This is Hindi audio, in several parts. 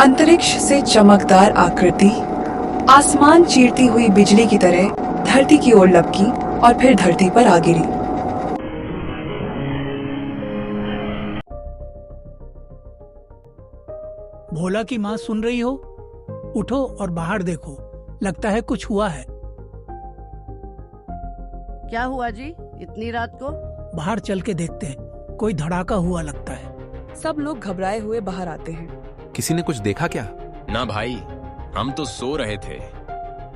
अंतरिक्ष से चमकदार आकृति आसमान चीरती हुई बिजली की तरह धरती की ओर लपकी और फिर धरती पर आ गिरी। भोला की माँ सुन रही हो? उठो और बाहर देखो, लगता है कुछ हुआ है। क्या हुआ जी इतनी रात को? बाहर चल के देखते हैं, कोई धड़ाका हुआ लगता है। सब लोग घबराए हुए बाहर आते हैं। किसी ने कुछ देखा क्या? ना भाई, हम तो सो रहे थे।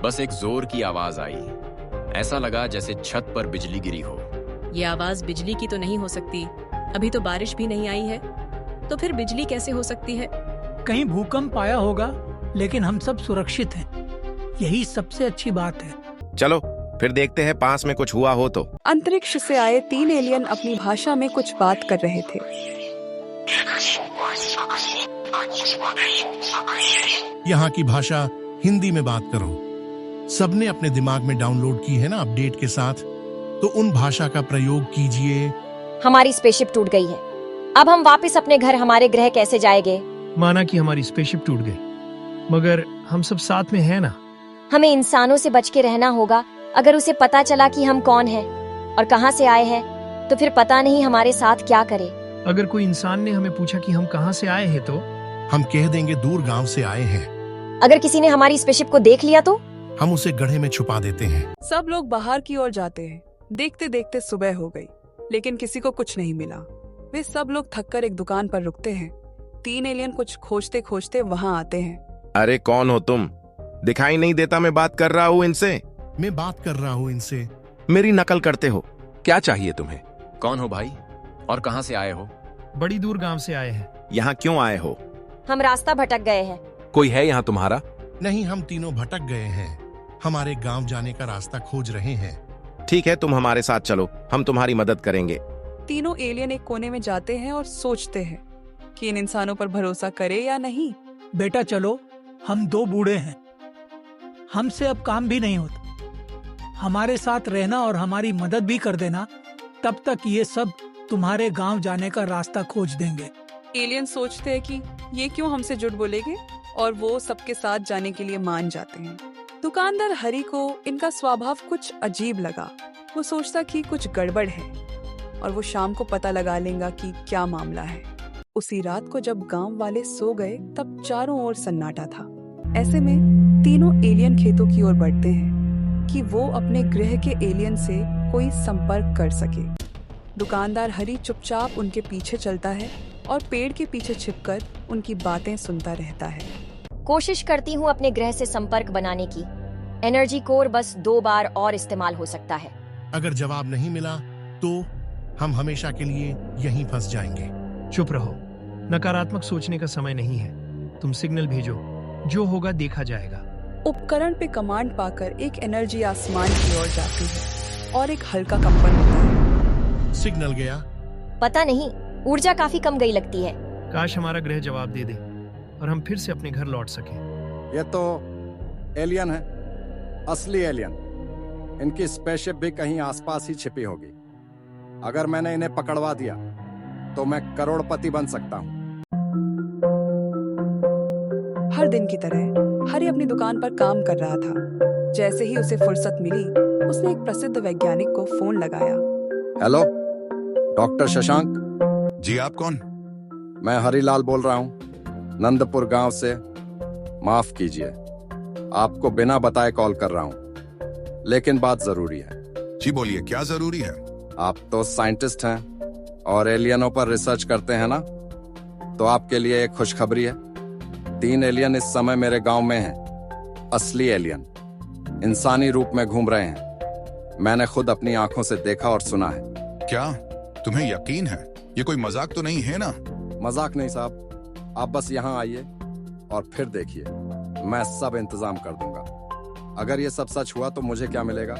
बस एक जोर की आवाज आई। ऐसा लगा जैसे छत पर बिजली गिरी हो। ये आवाज बिजली की तो नहीं हो सकती। अभी तो बारिश भी नहीं आई है, तो फिर बिजली कैसे हो सकती है? कहीं भूकंप आया होगा, लेकिन हम सब सुरक्षित हैं। यही सबसे अच्छी बात है। चलो फिर देखते हैं पास में कुछ हुआ हो तो। अंतरिक्ष से आए 3 एलियन अपनी भाषा में कुछ बात कर रहे थे। यहाँ की भाषा हिंदी में बात करो। सबने अपने दिमाग में डाउनलोड की है ना अपडेट के साथ, तो उन भाषा का प्रयोग कीजिए। हमारी स्पेसशिप टूट गई है। अब हम वापस अपने घर हमारे ग्रह कैसे जाएंगे? माना कि हमारी स्पेसशिप टूट गई, मगर हम सब साथ में हैं ना। हमें इंसानों से बच के रहना होगा। अगर उसे पता चला कि हम कौन हैं और कहां से आए हैं, तो फिर पता नहीं हमारे साथ क्या करे। अगर कोई इंसान ने हमें पूछा कि हम कहां से आए हैं, तो हम कह देंगे दूर गांव से आए हैं। अगर किसी ने हमारी स्पेसशिप को देख लिया तो हम उसे गड्ढे में छुपा देते हैं। सब लोग बाहर की ओर जाते हैं। देखते देखते सुबह हो गई, लेकिन किसी को कुछ नहीं मिला। वे सब लोग थककर एक दुकान पर रुकते हैं। 3 एलियन कुछ खोजते खोजते वहाँ आते हैं। अरे कौन हो तुम? दिखाई नहीं देता मैं बात कर रहा हूँ इनसे। मैं बात कर रहा हूँ इनसे। मेरी नकल करते हो? क्या चाहिए तुम्हें? कौन हो भाई और कहां से आए हो? बड़ी दूर गांव से आए हैं। यहाँ क्यों आए हो? हम रास्ता भटक गए हैं। कोई है यहाँ तुम्हारा? नहीं, हम तीनों भटक गए हैं। हमारे गांव जाने का रास्ता खोज रहे हैं। ठीक है, तुम हमारे साथ चलो, हम तुम्हारी मदद करेंगे। तीनों एलियन एक कोने में जाते हैं और सोचते हैं कि इन इंसानों पर भरोसा करे या नहीं। बेटा चलो, हम 2 बूढ़े हैं, हमसे अब काम भी नहीं होता। हमारे साथ रहना और हमारी मदद भी कर देना, तब तक ये सब तुम्हारे गांव जाने का रास्ता खोज देंगे। एलियन सोचते हैं कि ये क्यों हमसे झूठ बोलेंगे, और वो सबके साथ जाने के लिए मान जाते हैं। दुकानदार हरी को इनका स्वभाव कुछ अजीब लगा। वो सोचता कि कुछ गड़बड़ है और वो शाम को पता लगा लेगा कि क्या मामला है। उसी रात को जब गांव वाले सो गए, तब चारों ओर सन्नाटा था। ऐसे में तीनों एलियन खेतों की ओर बढ़ते हैं कि वो अपने ग्रह के एलियन से कोई संपर्क कर सके। दुकानदार हरी चुपचाप उनके पीछे चलता है और पेड़ के पीछे छिपकर उनकी बातें सुनता रहता है। कोशिश करती हूँ अपने ग्रह से संपर्क बनाने की। एनर्जी कोर बस 2 बार और इस्तेमाल हो सकता है। अगर जवाब नहीं मिला तो हम हमेशा के लिए यहीं फंस जाएंगे। चुप रहो, नकारात्मक सोचने का समय नहीं है। तुम सिग्नल भेजो, जो होगा देखा जाएगा। उपकरण पे कमांड पाकर एक एनर्जी आसमान की ओर जाती है और एक हल्का कंपन होता है। सिग्नल गया। पता नहीं, ऊर्जा काफी कम गई लगती है। काश हमारा ग्रह जवाब दे दे और हम फिर से अपने घर लौट सकें। ये तो एलियन है, असली एलियन। इनकी स्पेसशिप भी कहीं आसपास ही छिपी होगी। अगर मैंने इन्हें पकड़वा दिया तो मैं करोड़पति बन सकता हूँ। हर दिन की तरह हरी अपनी दुकान पर काम कर रहा था। जैसे ही उसे फुर्सत मिली, उसने एक प्रसिद्ध वैज्ञानिक को फोन लगाया। हेलो, डॉक्टर शशांक जी, आप कौन? मैं हरीलाल बोल रहा हूँ, नंदपुर गांव से। माफ कीजिए, आपको बिना बताए कॉल कर रहा हूँ, लेकिन बात जरूरी है। जी बोलिए, क्या जरूरी है? आप तो साइंटिस्ट हैं और एलियनों पर रिसर्च करते हैं ना, तो आपके लिए एक खुशखबरी है। 3 एलियन इस समय मेरे गांव में हैं। असली एलियन इंसानी रूप में घूम रहे हैं। मैंने खुद अपनी आंखों से देखा और सुना है। क्या तुम्हें यकीन है? ये कोई मजाक तो नहीं है ना? मजाक नहीं साहब, आप बस यहाँ आइए और फिर देखिए, मैं सब इंतजाम कर दूंगा। अगर ये सब सच हुआ तो मुझे क्या मिलेगा?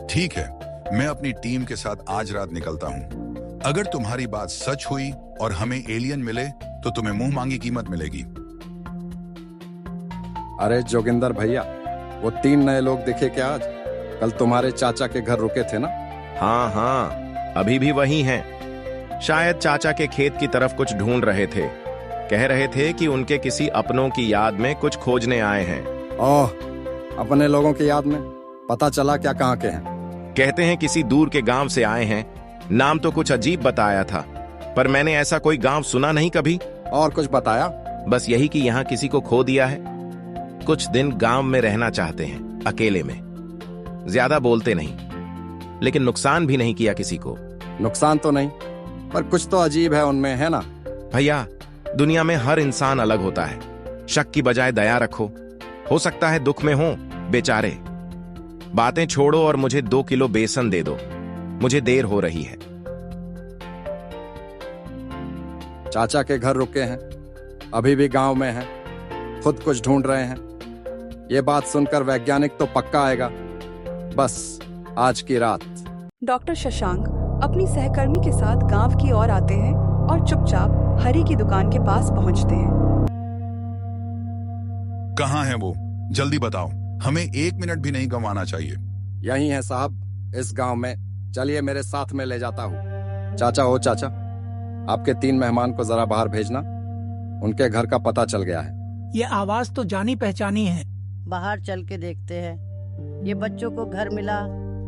ठीक है, मैं अपनी टीम के साथ आज रात निकलता हूँ। अगर तुम्हारी बात सच हुई और हमें एलियन मिले तो तुम्हें मुंह मांगी कीमत मिलेगी। अरे जोगिंदर भैया, वो 3 नए लोग दिखे क्या आज? कल तुम्हारे चाचा के घर रुके थे ना? हाँ हाँ, अभी भी वही हैं। शायद चाचा के खेत की तरफ कुछ ढूंढ रहे थे। कह रहे थे कि उनके किसी अपनों की याद में कुछ खोजने आए हैं। ओह, अपने लोगों की याद में? पता चला क्या कहाँ के हैं? कहते हैं किसी दूर के गांव से आए हैं। नाम तो कुछ अजीब बताया था, पर मैंने ऐसा कोई गांव सुना नहीं कभी। और कुछ बताया? बस यही कि यहाँ किसी को खो दिया है। कुछ दिन गांव में रहना चाहते हैं, अकेले में। ज्यादा बोलते नहीं, लेकिन नुकसान भी नहीं किया किसी को। नुकसान तो नहीं, पर कुछ तो अजीब है उनमें, है ना? भैया, दुनिया में हर इंसान अलग होता है। शक की बजाय दया रखो। हो सकता है दुख में हो बेचारे। बातें छोड़ो और मुझे 2 किलो बेसन दे दो, मुझे देर हो रही है। चाचा के घर रुके हैं, अभी भी गांव में हैं, खुद कुछ ढूंढ रहे हैं। ये बात सुनकर वैज्ञानिक तो पक्का आएगा। बस आज की रात। डॉक्टर शशांक अपनी सहकर्मी के साथ गांव की ओर आते हैं और चुपचाप हरी की दुकान के पास पहुंचते हैं। कहाँ है वो? जल्दी बताओ, हमें 1 मिनट भी नहीं गंवाना चाहिए। यही है साहब, इस गांव में। चलिए मेरे साथ में ले जाता हूँ। चाचा, ओ चाचा, आपके 3 मेहमान को जरा बाहर भेजना, उनके घर का पता चल गया है। ये आवाज तो जानी पहचानी है। बाहर चल के देखते हैं। ये बच्चों को घर मिला,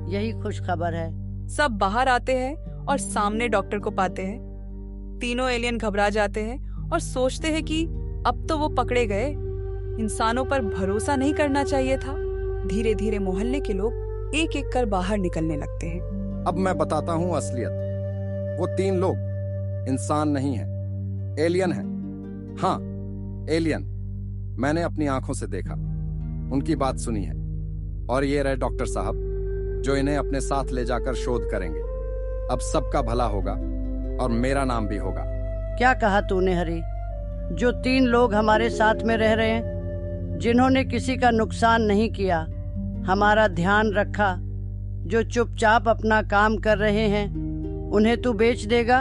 यही खुश खबर है। सब बाहर आते हैं और सामने डॉक्टर को पाते हैं। तीनों एलियन घबरा जाते हैं और सोचते हैं कि अब तो वो पकड़े गए। इंसानों पर भरोसा नहीं करना चाहिए था। धीरे धीरे मोहल्ले के लोग एक एक कर बाहर निकलने लगते हैं। अब मैं बताता हूँ असलियत। वो 3 लोग इंसान नहीं है, एलियन है। हाँ, एलियन। मैंने अपनी आंखों से देखा, उनकी बात सुनी है। और ये रहे डॉक्टर साहब, जो इन्हें अपने साथ ले जाकर शोध करेंगे। अब सबका भला होगा और मेरा नाम भी होगा। क्या कहा तूने हरी? जो 3 लोग हमारे साथ में रह रहे हैं, जिन्होंने किसी का नुकसान नहीं किया, हमारा ध्यान रखा, जो चुपचाप अपना काम कर रहे हैं, उन्हें तू बेच देगा?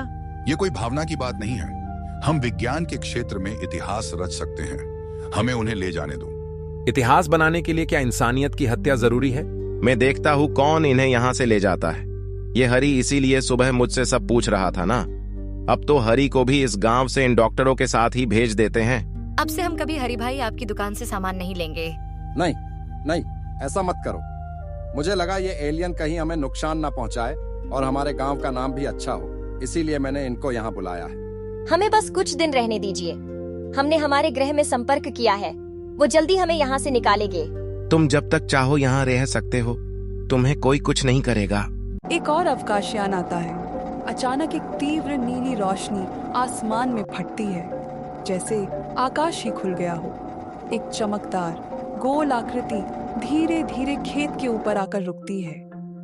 ये कोई भावना की बात नहीं है। हम विज्ञान के क्षेत्र में इतिहास रच सकते हैं। हमें उन्हें ले जाने दो। इतिहास बनाने के लिए क्या इंसानियत की हत्या जरूरी है? मैं देखता हूँ कौन इन्हें यहाँ से ले जाता है। ये हरी इसीलिए सुबह मुझसे सब पूछ रहा था ना। अब तो हरी को भी इस गांव से इन डॉक्टरों के साथ ही भेज देते हैं। अब से हम कभी हरी भाई आपकी दुकान से सामान नहीं लेंगे। नहीं नहीं, ऐसा मत करो। मुझे लगा ये एलियन कहीं हमें नुकसान ना पहुंचाए और हमारे गांव का नाम भी अच्छा हो, इसीलिए मैंने इनको यहाँ बुलाया है। हमें बस कुछ दिन रहने दीजिए। हमने हमारे ग्रह में संपर्क किया है, वो जल्दी हमें यहाँ से निकालेंगे। तुम जब तक चाहो यहाँ रह सकते हो, तुम्हें कोई कुछ नहीं करेगा। एक और अवकाशयान आता है। अचानक एक तीव्र नीली रोशनी आसमान में फटती है, जैसे आकाश ही खुल गया हो। एक चमकदार गोल आकृति धीरे धीरे खेत के ऊपर आकर रुकती है।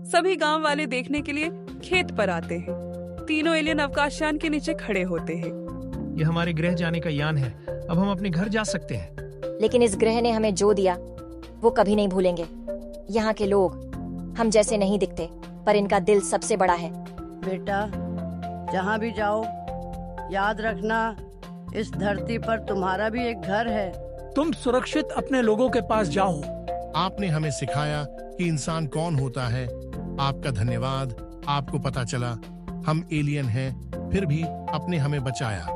सभी गांव वाले देखने के लिए खेत पर आते हैं। तीनों एलियन अवकाशयान के नीचे खड़े होते हैं। ये हमारे ग्रह जाने का यान है। अब हम अपने घर जा सकते हैं। लेकिन इस ग्रह ने हमें जो दिया वो कभी नहीं भूलेंगे। यहाँ के लोग हम जैसे नहीं दिखते, पर इनका दिल सबसे बड़ा है। बेटा, जहाँ भी जाओ याद रखना, इस धरती पर तुम्हारा भी एक घर है। तुम सुरक्षित अपने लोगों के पास जाओ। आपने हमें सिखाया कि इंसान कौन होता है। आपका धन्यवाद। आपको पता चला हम एलियन हैं, फिर भी आपने हमें बचाया।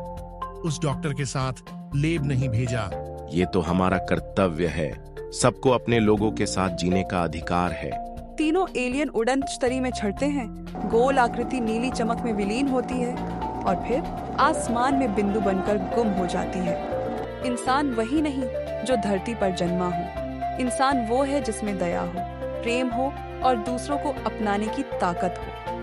उस डॉक्टर के साथ लेब नहीं भेजा। ये तो हमारा कर्तव्य है। सबको अपने लोगों के साथ जीने का अधिकार है। तीनों एलियन उड़न तरी में चढ़ते हैं। गोल आकृति नीली चमक में विलीन होती है और फिर आसमान में बिंदु बनकर गुम हो जाती है। इंसान वही नहीं जो धरती पर जन्मा हो। इंसान वो है जिसमें दया हो, प्रेम हो और दूसरों को अपनाने की ताकत हो।